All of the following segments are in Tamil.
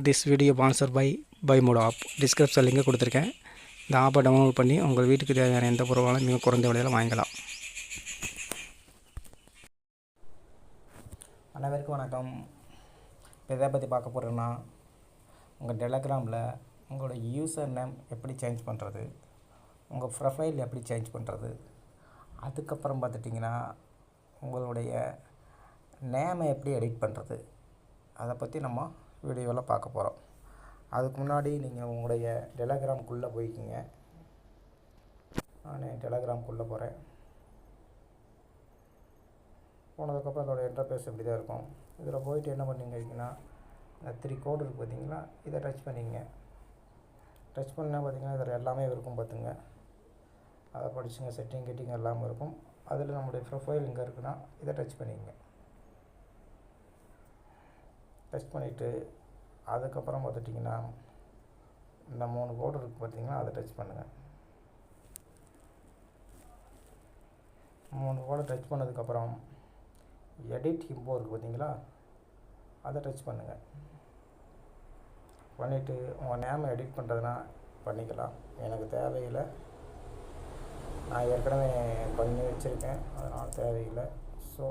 This video sponsor by mod app. Description லிங்கை கொடுத்துருக்கேன். இந்த ஆப்பை டவுன்லோட் பண்ணி உங்கள் வீட்டுக்கு தேவையான எந்த பொருளாலும் மிக குறைந்த விலையில் வாங்கிக்கலாம். அனைவருக்கும் வணக்கம். இப்போ எதை பற்றி பார்க்க போகிறேன்னா, உங்கள் டெலகிராமில் உங்களோட யூசர் நேம் எப்படி சேஞ்ச் பண்ணுறது, உங்கள் ப்ரொஃபைல் எப்படி சேஞ்ச் பண்ணுறது, அதுக்கப்புறம் பார்த்துட்டிங்கன்னா உங்களுடைய நேமை எப்படி எடிட் பண்ணுறது, அதை பற்றி நம்ம வீடியோவில் பார்க்க போகிறோம். அதுக்கு முன்னாடி நீங்கள் உங்களுடைய டெலகிராம்குள்ளே போய்க்கிங்க. நான் டெலகிராம்குள்ளே போகிறேன். போனதுக்கப்புறம் அதோட இன்டர்ஃபேஸ் இப்படி தான் இருக்கும். இதில் போயிட்டு என்ன பண்ணிங்கன்னா, இந்த 3 கோடு இருக்குது பார்த்தீங்களா, இதை டச் பண்ணிங்க. டச் பண்ணால் பார்த்தீங்கன்னா இதில் எல்லாமே இருக்கும் பார்த்துங்க. அதை படிச்சுங்க. செட்டிங் எல்லாமே இருக்கும். அதில் நம்முடைய ப்ரொஃபைல் இங்கே இருக்குன்னா இதை டச் பண்ணிங்க. டச் பண்ணிவிட்டு அதுக்கப்புறம் பார்த்துட்டிங்கன்னா இந்த 3 கோடு இருக்குது பார்த்தீங்கன்னா, அதை டச் பண்ணுங்கள். 3 கோடை டச் பண்ணதுக்கப்புறம் எடிட் இம்போ இருக்குது பார்த்தீங்களா, அதை டச் பண்ணுங்கள். பண்ணிவிட்டு உங்கள் நேமை எடிட் பண்ணுறதுனா பண்ணிக்கலாம். எனக்கு தேவையில்லை, நான் ஏற்கனவே பண்ணி வச்சுருக்கேன், அதனால் தேவையில்லை. ஸோ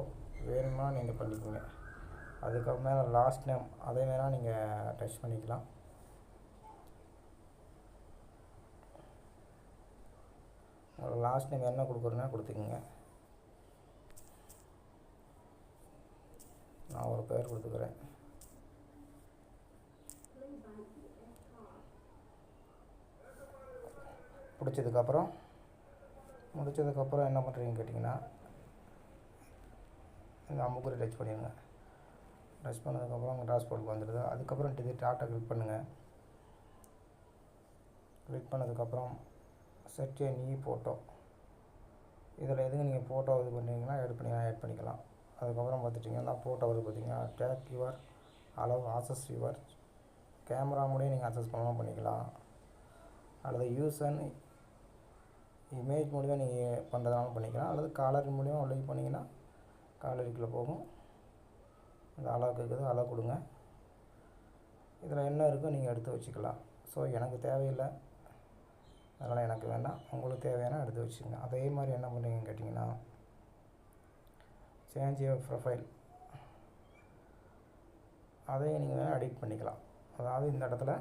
வேணும்னா நீங்கள் பண்ணிக்கோங்க. அதுக்கு மேலே லாஸ்ட் நேம் அதை வேணால் நீங்கள் டச் பண்ணிக்கலாம். உங்களுக்கு லாஸ்ட் நேம் என்ன கொடுக்குறதுனா கொடுத்துக்குங்க. நான் ஒரு பேர் கொடுத்துக்கிறேன். முடிச்சதுக்கப்புறம் என்ன பண்ணுறீங்கன்னு கேட்டிங்கன்னா, இந்த அம்புக்குறி டச் பண்ணிடுங்க. டச் பண்ணதுக்கப்புறம் உங்கள் டாஷ்போர்டுக்கு வந்துடுது. அதுக்கப்புறம் டாட்டா கிளிக் பண்ணுங்கள். கிளிக் பண்ணதுக்கப்புறம் செட் ஏ நியூ ஃபோட்டோ, இதில் எதுங்க நீங்கள் ஃபோட்டோ இது பண்ணுறீங்கன்னா ஆட் பண்ணிக்கலாம். அதுக்கப்புறம் பார்த்துட்டிங்கன்னா ஃபோட்டோ வருது பார்த்தீங்கன்னா, டேக் யுவர் அளவு ஆக்சஸ் யுவர் கேமரா மூலியம் நீங்கள் ஆக்சஸ் பண்ணாமல் பண்ணிக்கலாம். அல்லது யூசன் இமேஜ் மூலியம் நீங்கள் பண்ணுறதுனாலும் பண்ணிக்கலாம். அல்லது காலர் மூலியம் லைவ் பண்ணிங்கன்னா காலரிக்குள்ளே போகும். இந்த அளவுக்கு இருக்குது, அளவு கொடுங்க. இதில் என்ன இருக்கோ நீங்கள் எடுத்து வச்சுக்கலாம். ஸோ எனக்கு தேவையில்லை, அதனால் எனக்கு வேண்டாம். உங்களுக்கு தேவையான எடுத்து வச்சுக்கோங்க. அதே மாதிரி என்ன பண்ணுறீங்கன்னு கேட்டிங்கன்னா, சேஞ்ச் யுவர் ப்ரொஃபைல், அதையும் நீங்கள் வேணால் எடிட் பண்ணிக்கலாம். அதாவது இந்த இடத்துல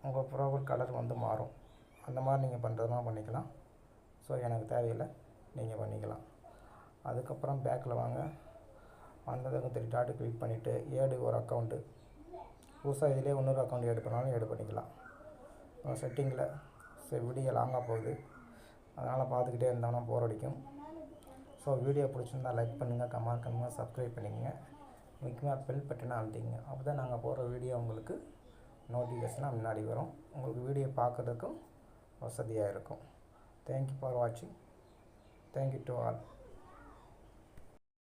உங்கள் ப்ரொஃபைல் கலர் வந்து மாறும். அந்த மாதிரி நீங்கள் பண்ணுறதுனா பண்ணிக்கலாம். ஸோ எனக்கு தேவையில்லை, நீங்கள் பண்ணிக்கலாம். அதுக்கப்புறம் பேக்கில் வாங்க. வந்ததுக்கு 3 டாட்டு கிளிக் பண்ணிவிட்டு ஏடு ஒரு அக்கௌண்ட்டு, புதுசாக இதிலே இன்னொரு அக்கௌண்ட் ஏடு பண்ணாலும் ஏடு பண்ணிக்கலாம். செட்டிங்கில் வீடியோ லாங்காக போகுது, அதனால் பார்த்துக்கிட்டே இருந்தாங்கன்னா போர் அடிக்கும். ஸோ வீடியோ பிடிச்சிருந்தால் லைக் பண்ணுங்கள், கமெண்ட் பண்ணுங்கள், சப்ஸ்கிரைப் பண்ணிக்கங்க. முக்கியமாக பெல் பட்டனை அழுத்திங்க. அப்போ தான் நாங்கள் போடுற வீடியோ உங்களுக்கு நோட்டிஃபிகேஷனாக முன்னாடி வரும். உங்களுக்கு வீடியோ பார்க்குறதுக்கும் வசதியாக இருக்கும். தேங்க்யூ ஃபார் வாட்சிங். Thank you to all.